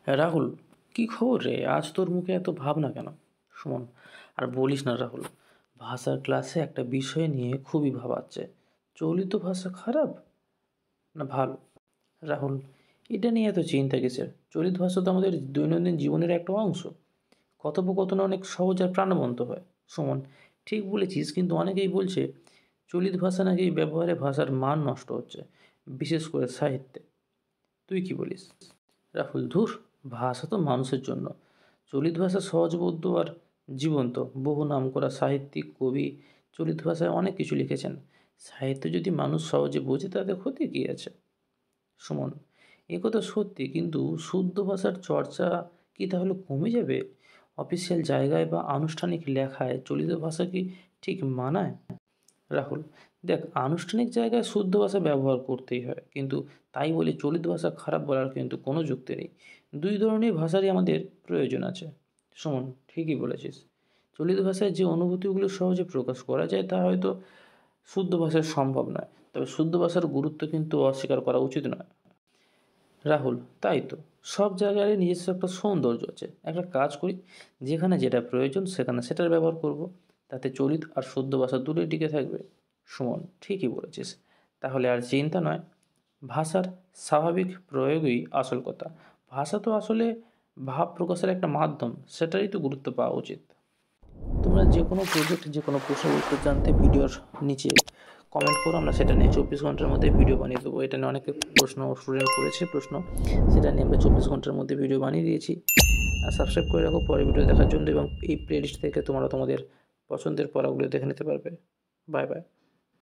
হ্যাঁ রাহুল, কি খবর রে? আজ তোর মুখে এত ভাবনা কেন? সুমন: আর বলিস না রাহুল, ভাষার ক্লাসে একটা বিষয় নিয়ে খুবই ভাবাচ্ছে। চলিত ভাষা খারাপ না ভালো? রাহুল: এটা নিয়ে এত চিন্তা কিসের? চলিত ভাষা তো আমাদের দৈনন্দিন জীবনের একটা অংশ। কথোপকথন অনেক সহজ আর প্রাণবন্ত হয়। সুমন: ঠিক বলেছিস, কিন্তু অনেকেই বলছে চলিত ভাষা নাকি ব্যবহারে ভাষার মান নষ্ট হচ্ছে, বিশেষ করে সাহিত্যে। তুই কি বলিস? রাহুল: ধুর, ভাষা তো মানুষের জন্য। চলিত ভাষা সহজবোধ্য আর জীবন্ত। বহু নামকরা সাহিত্যিক, কবি চলিত ভাষায় অনেক কিছু লিখেছেন। সাহিত্য যদি মানুষ সহজে বোঝে তাতে ক্ষতি কী আছে? সুমন: এ কথা সত্যি, কিন্তু শুদ্ধ ভাষার চর্চা কি তাহলে কমে যাবে? অফিসিয়াল জায়গায় বা আনুষ্ঠানিক লেখায় চলিত ভাষা কি ঠিক মানায়? রাহুল: দেখ, আনুষ্ঠানিক জায়গায় শুদ্ধ ভাষা ব্যবহার করতেই হয়, কিন্তু তাই বলে চলিত ভাষা খারাপ বলার কিন্তু কোনো যুক্তি নেই। দুই ধরনের ভাষারই আমাদের প্রয়োজন আছে। সুমন: ঠিকই বলেছিস। চলিত ভাষায় যে অনুভূতিগুলো সহজে প্রকাশ করা যায় তা হয়তো শুদ্ধ ভাষায় সম্ভব নয়, তবে শুদ্ধ ভাষার গুরুত্ব কিন্তু অস্বীকার করা উচিত নয়। রাহুল: তাই তো, সব জায়গায় নিজস্ব একটা সৌন্দর্য আছে। একটা কাজ করি, যেখানে যেটা প্রয়োজন সেখানে সেটার ব্যবহার করব, তাতে চলিত আর শুদ্ধ ভাষা দূরে টিকে থাকবে। সুমন: ঠিকই বলেছিস। তাহলে আর চিন্তা নয়, ভাষার স্বাভাবিক প্রয়োগই আসল কথা। ভাষা তো আসলে ভাব প্রকাশের একটা মাধ্যম, সেটারই তো গুরুত্ব পাওয়া উচিত। তোমরা যে কোনো প্রজেক্ট, যে কোনো প্রশ্নের উত্তর জানতে ভিডিওর নিচে কমেন্ট করো, আমরা সেটা নিয়ে 24 ঘন্টার মধ্যে ভিডিও বানিয়ে দেবো। এটা নিয়ে অনেকে স্টুডেন্ট করেছে প্রশ্ন, সেটা নিয়ে আমরা 24 ঘন্টার মধ্যে ভিডিও বানিয়ে দিয়েছি। আর সাবস্ক্রাইব করে রাখো পরের ভিডিও দেখার জন্য, এবং এই প্লেলিস্ট থেকে তোমরা তোমাদের পছন্দের পড়াগুলো দেখে নিতে পারবে। Bye bye.